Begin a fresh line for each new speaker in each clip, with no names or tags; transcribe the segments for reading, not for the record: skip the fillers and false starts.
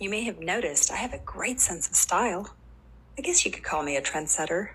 You may have noticed I have a great sense of style. I guess you could call me a trendsetter.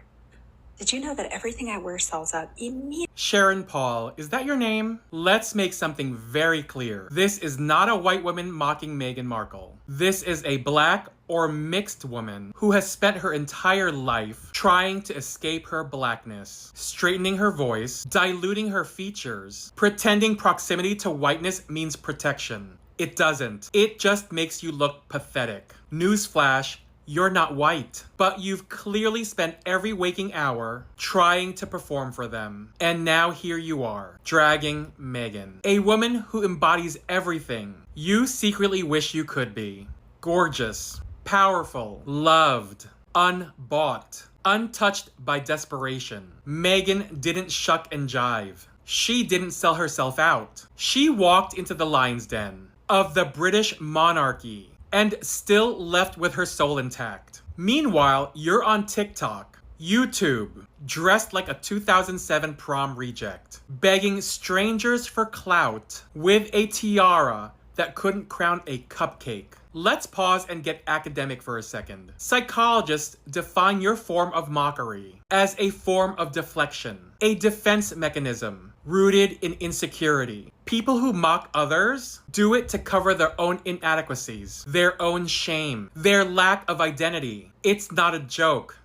Did you know that everything I wear sells out immediately?
Sharon Paul, is that your name? Let's make something very clear. This is not a white woman mocking Meghan Markle. This is a black or mixed woman who has spent her entire life trying to escape her blackness, straightening her voice, diluting her features, pretending proximity to whiteness means protection. It doesn't. It just makes you look pathetic. Newsflash, you're not white, but you've clearly spent every waking hour trying to perform for them. And now here you are, dragging Meghan, a woman who embodies everything you secretly wish you could be. Gorgeous, powerful, loved, unbought, untouched by desperation. Meghan didn't shuck and jive. She didn't sell herself out. She walked into the lion's den of the British monarchy and still left with her soul intact. Meanwhile, you're on TikTok, YouTube, dressed like a 2007 prom reject, begging strangers for clout with a tiara that couldn't crown a cupcake. Let's pause and get academic for a second. Psychologists define your form of mockery as a form of deflection, a defense mechanism rooted in insecurity. People who mock others do it to cover their own inadequacies, their own shame, their lack of identity. It's not a joke.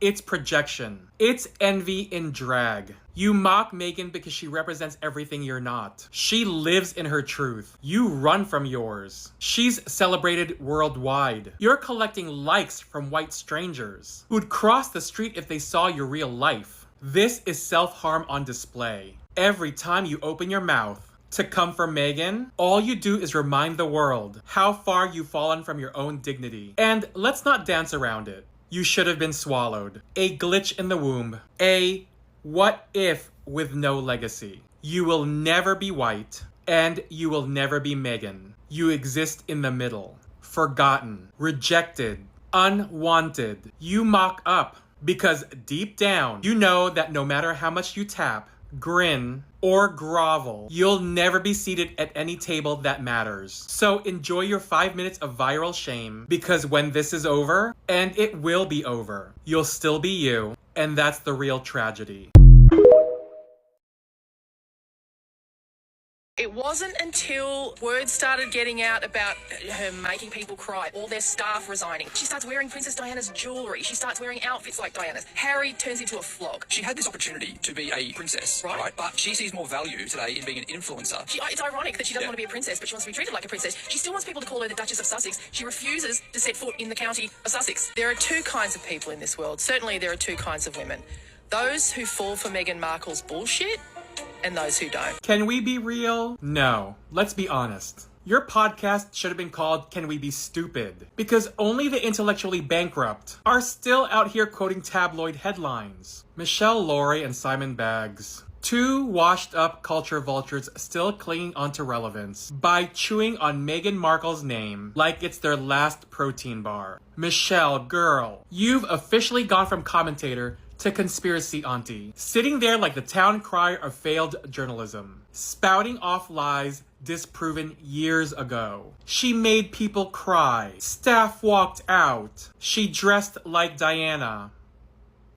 It's projection. It's envy in drag. You mock Meghan because she represents everything you're not. She lives in her truth. You run from yours. She's celebrated worldwide. You're collecting likes from white strangers who'd cross the street if they saw your real life. This is self-harm on display. Every time you open your mouth to come for Meghan, all you do is remind the world how far you've fallen from your own dignity. And let's not dance around it. You should have been swallowed. A glitch in the womb. A what if with no legacy. You will never be white, and you will never be Meghan. You exist in the middle. Forgotten, rejected, unwanted. You mock up because deep down, you know that no matter how much you tap, grin, or grovel, you'll never be seated at any table that matters. So enjoy your 5 minutes of viral shame, because when this is over, and it will be over, you'll still be you, and that's the real tragedy.
It wasn't until word started getting out about her making people cry, all their staff resigning. She starts wearing Princess Diana's jewellery. She starts wearing outfits like Diana's. Harry turns into a flog.
She had this opportunity to be a princess, right? But she sees more value today in being an influencer.
It's ironic that she doesn't want to be a princess, but she wants to be treated like a princess. She still wants people to call her the Duchess of Sussex. She refuses to set foot in the county of Sussex. There are two kinds of people in this world. Certainly there are two kinds of women. Those who fall for Meghan Markle's bullshit, and those who don't.
Can we be real? No. Let's be honest. Your podcast should have been called Can We Be Stupid? Because only the intellectually bankrupt are still out here quoting tabloid headlines. Michelle Laurie and Simon Baggs. Two washed-up culture vultures still clinging onto relevance by chewing on Meghan Markle's name like it's their last protein bar. Michelle, girl, you've officially gone from commentator to conspiracy auntie, sitting there like the town crier of failed journalism, spouting off lies disproven years ago. She made people cry. Staff walked out. She dressed like Diana.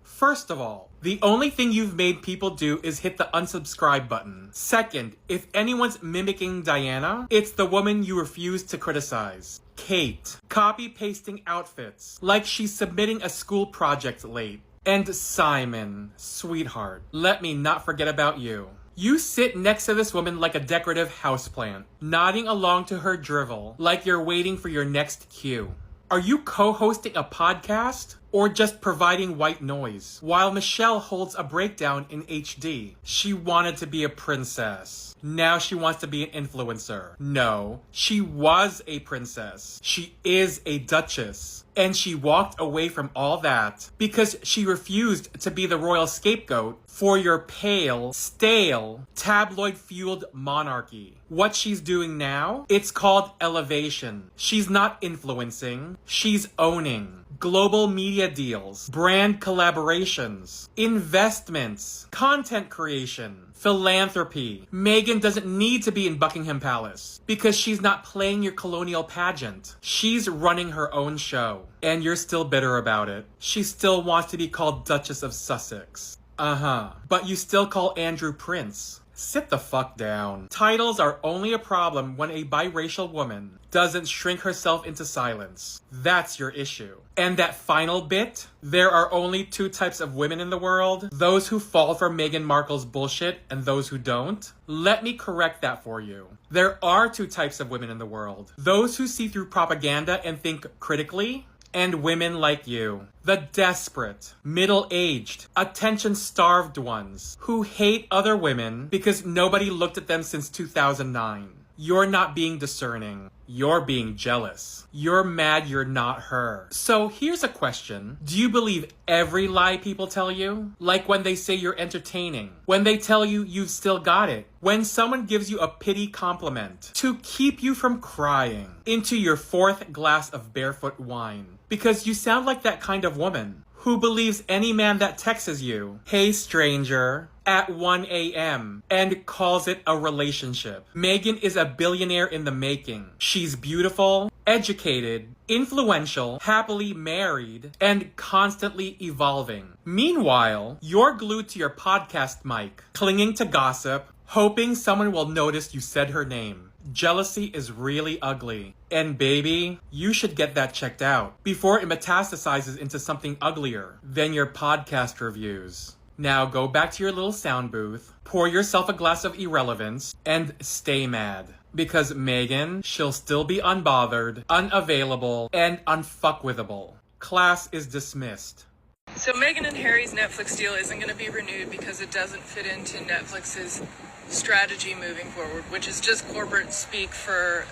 First of all, the only thing you've made people do is hit the unsubscribe button. Second, if anyone's mimicking Diana, it's the woman you refuse to criticize. Kate, copy-pasting outfits like she's submitting a school project late. And Simon, sweetheart, let me not forget about you. You sit next to this woman like a decorative houseplant, nodding along to her drivel like you're waiting for your next cue. Are you co-hosting a podcast or just providing white noise? While Michelle holds a breakdown in HD. She wanted to be a princess. Now she wants to be an influencer. No, she was a princess. She is a duchess. And she walked away from all that because she refused to be the royal scapegoat for your pale, stale, tabloid-fueled monarchy. What she's doing now, it's called elevation. She's not influencing, she's owning. Global media media deals, brand collaborations, investments, content creation, philanthropy. Meghan doesn't need to be in Buckingham Palace because she's not playing your colonial pageant. She's running her own show. And you're still bitter about it. She still wants to be called Duchess of Sussex. But you still call Andrew Prince. Sit the fuck down. Titles are only a problem when a biracial woman doesn't shrink herself into silence. That's your issue. And that final bit, there are only two types of women in the world, those who fall for Meghan Markle's bullshit and those who don't. Let me correct that for you. There are two types of women in the world. Those who see through propaganda and think critically, and women like you. The desperate, middle-aged, attention-starved ones who hate other women because nobody looked at them since 2009. You're not being discerning. You're being jealous. You're mad you're not her. So here's a question. Do you believe every lie people tell you? Like when they say you're entertaining. When they tell you you've still got it. When someone gives you a pity compliment to keep you from crying into your fourth glass of barefoot wine. Because you sound like that kind of woman who believes any man that texts you, "Hey stranger," at 1 a.m. and calls it a relationship. Meghan is a billionaire in the making. She's beautiful, educated, influential, happily married, and constantly evolving. Meanwhile, you're glued to your podcast mic, clinging to gossip, hoping someone will notice you said her name. Jealousy is really ugly. And baby, you should get that checked out before it metastasizes into something uglier than your podcast reviews. Now go back to your little sound booth, pour yourself a glass of irrelevance, and stay mad. Because Meghan, she'll still be unbothered, unavailable, and unfuckwithable. Class is dismissed.
So Meghan and Harry's Netflix deal isn't going to be renewed because it doesn't fit into Netflix's strategy moving forward, which is just corporate speak for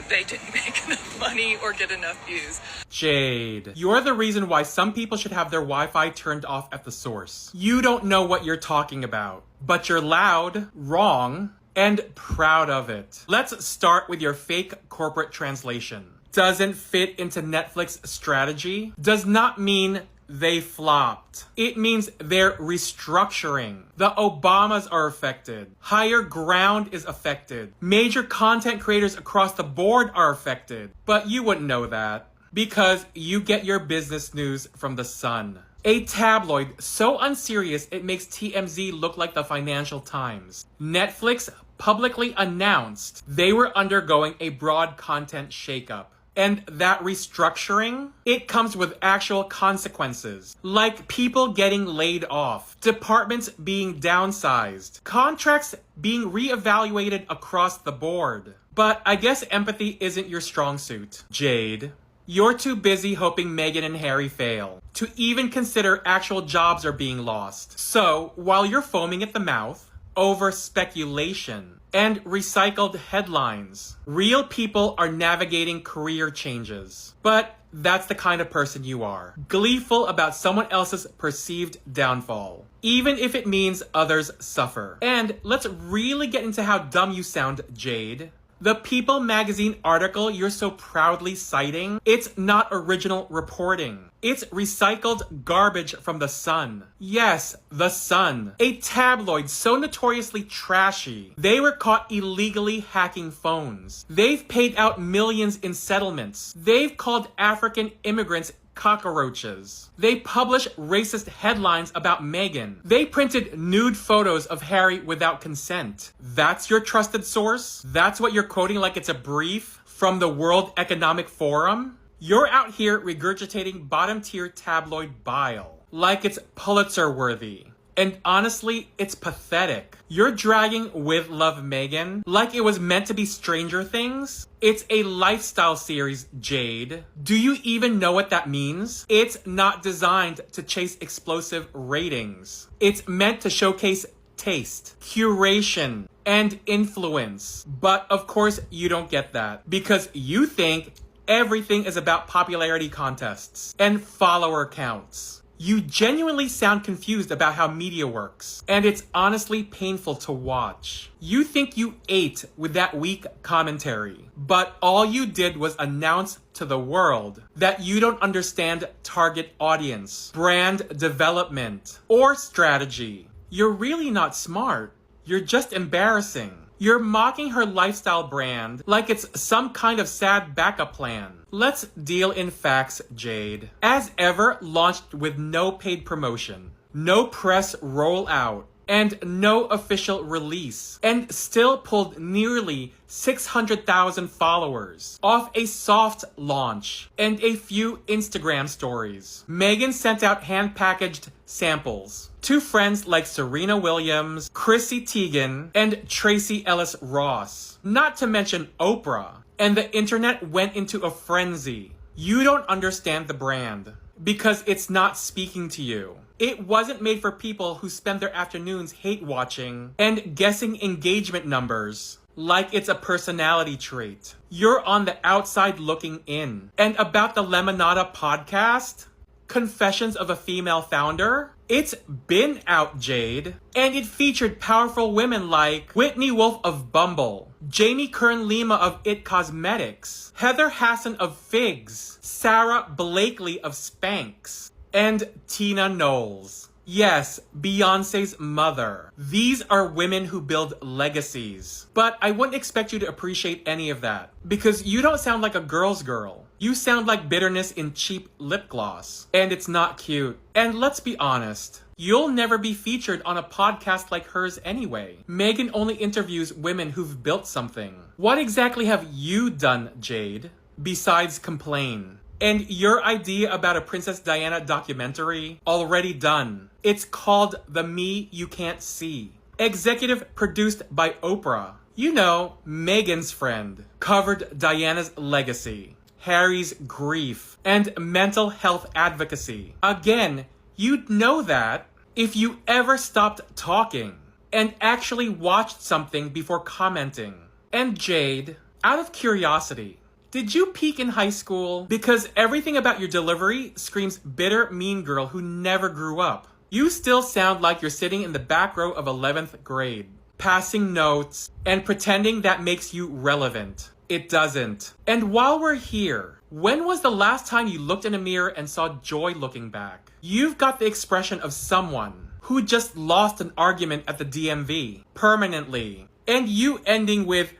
they didn't make enough money or get enough views.
Jade, you're the reason why some people should have their Wi-Fi turned off at the source. You don't know what you're talking about, but you're loud, wrong, and proud of it. Let's start with your fake corporate translation. Doesn't fit into Netflix strategy does not mean they flopped. It means they're restructuring. The Obamas are affected. Higher Ground is affected. Major content creators across the board are affected. But you wouldn't know that because you get your business news from The Sun. A tabloid so unserious it makes TMZ look like the Financial Times. Netflix publicly announced they were undergoing a broad content shakeup. And that restructuring, it comes with actual consequences, like people getting laid off, departments being downsized, contracts being reevaluated across the board. But I guess empathy isn't your strong suit, Jade. You're too busy hoping Meghan and Harry fail to even consider actual jobs are being lost. So, while you're foaming at the mouth over speculation and recycled headlines, real people are navigating career changes. But that's the kind of person you are. Gleeful about someone else's perceived downfall, even if it means others suffer. And let's really get into how dumb you sound, Jade. The People magazine article you're so proudly citing, it's not original reporting. It's recycled garbage from The Sun. Yes, The Sun. A tabloid so notoriously trashy, they were caught illegally hacking phones. They've paid out millions in settlements. They've called African immigrants cockroaches. They publish racist headlines about Meghan. They printed nude photos of Harry without consent. That's your trusted source? That's what you're quoting like it's a brief from the World Economic Forum? You're out here regurgitating bottom-tier tabloid bile like it's Pulitzer-worthy. And honestly, it's pathetic. You're dragging With Love Meghan like it was meant to be Stranger Things. It's a lifestyle series, Jade. Do you even know what that means? It's not designed to chase explosive ratings. It's meant to showcase taste, curation, and influence. But of course, you don't get that because you think everything is about popularity contests and follower counts. You genuinely sound confused about how media works, and it's honestly painful to watch. You think you ate with that weak commentary, but all you did was announce to the world that you don't understand target audience, brand development, or strategy. You're really not smart. You're just embarrassing. You're mocking her lifestyle brand like it's some kind of sad backup plan. Let's deal in facts, Jade. As ever, launched with no paid promotion, no press rollout, and no official release, and still pulled nearly 600,000 followers off a soft launch and a few Instagram stories. Meghan sent out hand-packaged samples to friends like Serena Williams, Chrissy Teigen, and Tracy Ellis Ross, not to mention Oprah, and the internet went into a frenzy. You don't understand the brand because it's not speaking to you. It wasn't made for people who spend their afternoons hate watching and guessing engagement numbers like it's a personality trait. You're on the outside looking in. And about the Lemonada podcast, Confessions of a Female Founder, it's been out, Jade. And it featured powerful women like Whitney Wolf of Bumble, Jamie Kern-Lima of It Cosmetics, Heather Hassan of Figs, Sarah Blakely of Spanx, and Tina Knowles. Yes, Beyonce's mother. These are women who build legacies. But I wouldn't expect you to appreciate any of that, because you don't sound like a girl's girl. You sound like bitterness in cheap lip gloss. And it's not cute. And let's be honest, you'll never be featured on a podcast like hers anyway. Meghan only interviews women who've built something. What exactly have you done, Jade, besides complain? And your idea about a Princess Diana documentary? Already done. It's called The Me You Can't See. Executive produced by Oprah. You know, Meghan's friend. Covered Diana's legacy, Harry's grief, and mental health advocacy. Again, you'd know that if you ever stopped talking and actually watched something before commenting. And Jade, out of curiosity, did you peak in high school? Because everything about your delivery screams bitter, mean girl who never grew up. You still sound like you're sitting in the back row of 11th grade, passing notes, and pretending that makes you relevant. It doesn't. And while we're here, when was the last time you looked in a mirror and saw joy looking back? You've got the expression of someone who just lost an argument at the DMV permanently. And you ending with,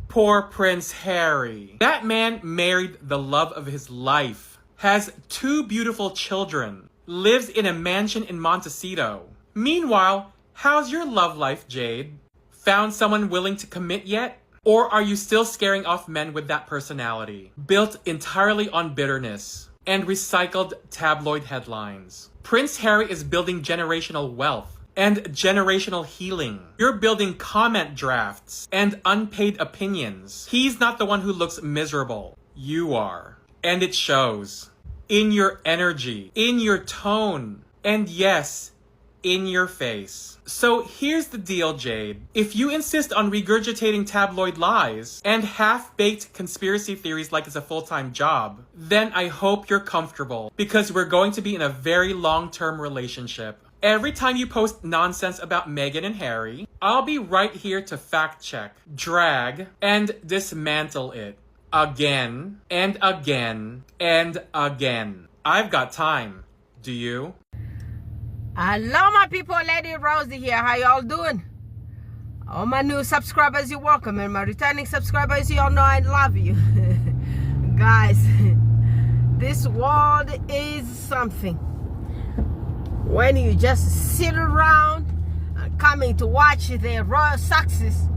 poor Prince Harry. That man married the love of his life, has 2 beautiful children, lives in a mansion in Montecito. Meanwhile, how's your love life, Jade? Found someone willing to commit yet? Or are you still scaring off men with that personality, built entirely on bitterness and recycled tabloid headlines? Prince Harry is building generational wealth and generational healing. You're building comment drafts and unpaid opinions. He's not the one who looks miserable. You are. And it shows. In your energy, in your tone, and yes, in your face. So here's the deal, Jade. If you insist on regurgitating tabloid lies and half-baked conspiracy theories like it's a full-time job, then I hope you're comfortable, because we're going to be in a very long-term relationship. Every time you post nonsense about Meghan and Harry, I'll be right here to fact check, drag, and dismantle it. Again, and again, and again. I've got time. Do you?
Hello my people, Lady Rosie here. How y'all doing? All my new subscribers, you're welcome. And my returning subscribers, y'all know I love you. Guys, this world is something. When you just sit around coming to watch their royal success,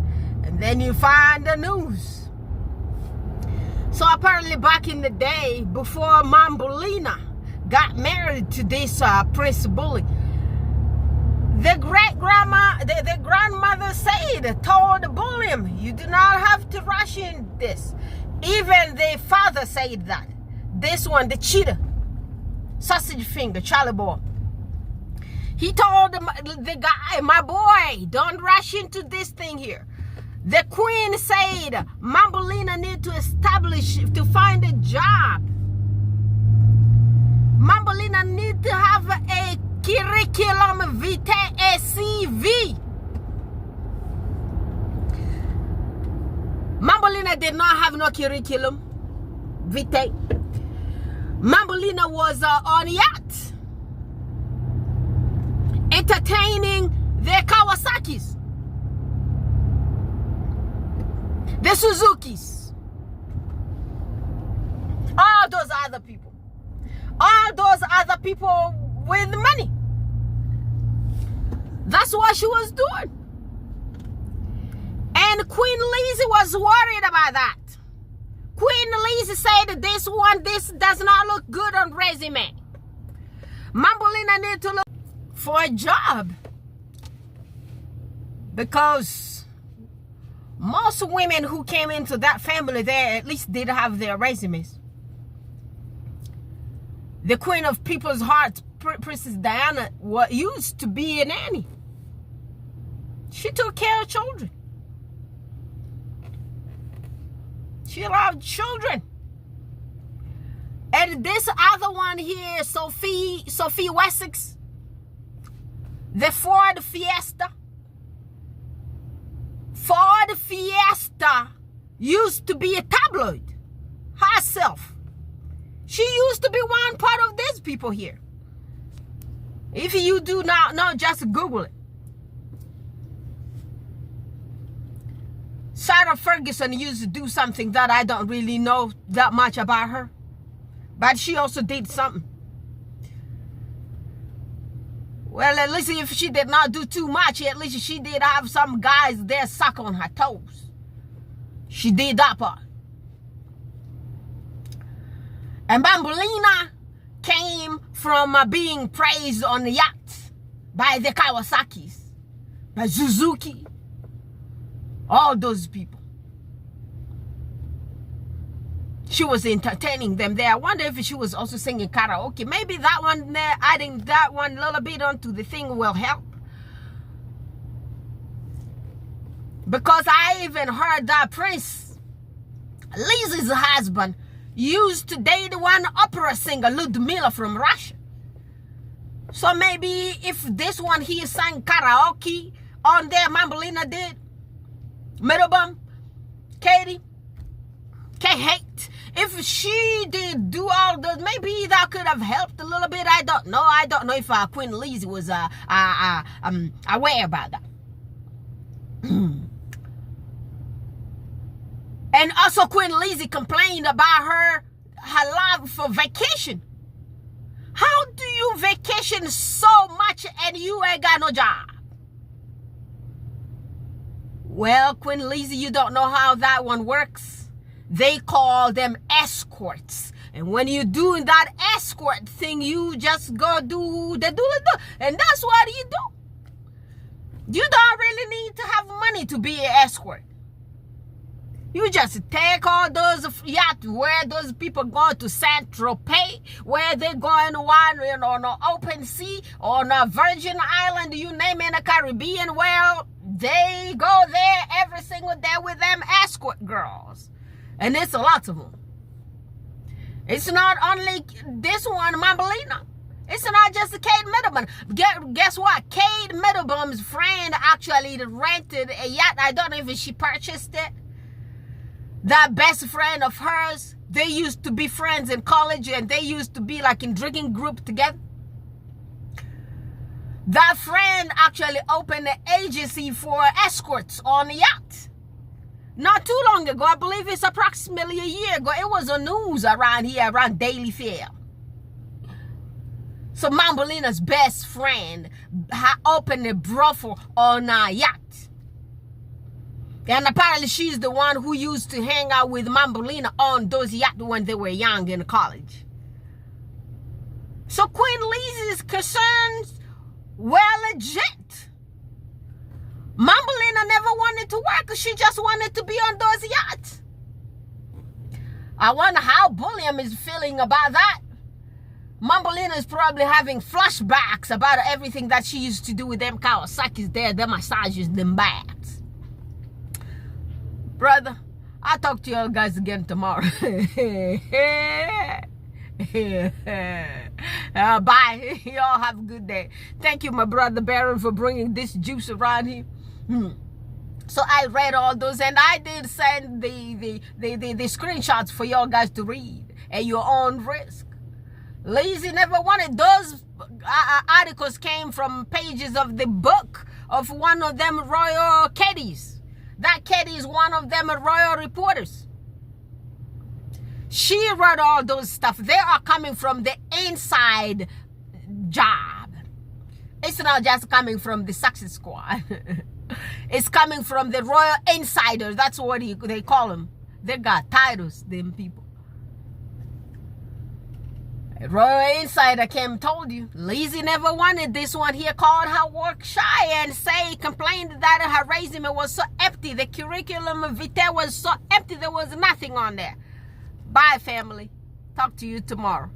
and then you find the news. So apparently back in the day, before Mambolina got married to this Prince Bully, the grandmother told William, you do not have to rush in this. Even the father said that. This one, the cheater, sausage finger, Charlie boy. He told the guy, my boy, don't rush into this thing here. The queen said, Mambolina need to find a job. Mambolina need to have a curriculum vitae et CV. Mambolina did not have no curriculum vitae. Mambolina was on yacht, entertaining the Kawasaki's, the Suzuki's, all those other people with money. That's what she was doing. And Queen Lizzie was worried about that. Queen Lizzie said this does not look good on resume. Mambolina need to look for a job, because most women who came into that family there at least did have their resumes. The queen of people's hearts, Princess Diana, used to be a nanny. She took care of children. She loved children. And this other one here, Sophie Wessex, the Ford Fiesta. Ford Fiesta used to be a tabloid herself. She used to be one part of these people here. If you do not know, just Google it. Sarah Ferguson used to do something that I don't really know that much about her, but she also did something. Well, at least if she did not do too much, at least she did have some guys there suck on her toes. She did that part. And Mambolina came from being praised on the yacht by the Kawasaki's, by Suzuki, all those people. She was entertaining them there. I wonder if she was also singing karaoke. Maybe that one there, adding that one a little bit onto the thing will help. Because I even heard that Prince Lizzie's husband used to date one opera singer, Ludmila from Russia. So maybe if this one here sang karaoke on there, Mambolina did, Middlebum, Kate, if she did do all those, maybe that could have helped a little bit. I don't know. I don't know if Queen Lizzie was aware about that. And also Queen Lizzie complained about her love for vacation. How do you vacation so much and you ain't got no job? Well, Queen Lizzie, you don't know how that one works. They call them escorts. And when you're doing that escort thing, you just go do the do. And that's what you do. You don't really need to have money to be an escort. You just take all those yachts where those people go to Saint-Tropez, where they're going on an open sea, or on a Virgin Island, you name it, in the Caribbean. Well, they go there every single day with them escort girls. And it's a lot of them. It's not only this one, Mambolina. It's not just Kate Middleton. Guess what? Kate Middleton's friend actually rented a yacht. I don't know if she purchased it. That best friend of hers, they used to be friends in college, and they used to be like in drinking group together. That friend actually opened an agency for escorts on the yacht. Not too long ago, I believe it's approximately a year ago, it was on news around here, around Daily Fair. So Mambolina's best friend opened a brothel on a yacht. And apparently she's the one who used to hang out with Mambolina on those yachts when they were young in college. So Queen Lizzie's concerns were legit. Mambolina never wanted to work. She just wanted to be on those yachts. I wonder how Bulliam is feeling about that. Mambolina is probably having flashbacks about everything that she used to do with them Kawasaki's there, them massages, them baths. Brother, I'll talk to you guys again tomorrow. Bye. Y'all have a good day. Thank you, my brother Baron, for bringing this juice around here. So I read all those, and I did send the screenshots for y'all guys to read at your own risk. Lazy never wanted. Those articles came from pages of the book of one of them royal caddies. That caddy is one of them royal reporters. She wrote all those stuff. They are coming from the inside job. It's not just coming from the Sussex squad. It's coming from the royal insiders. That's what they call them. They got titles, them people. A royal insider came and told you. Lizzie never wanted this one here, called her work shy and complained that her resume was so empty. The curriculum vitae was so empty. There was nothing on there. Bye, family. Talk to you tomorrow.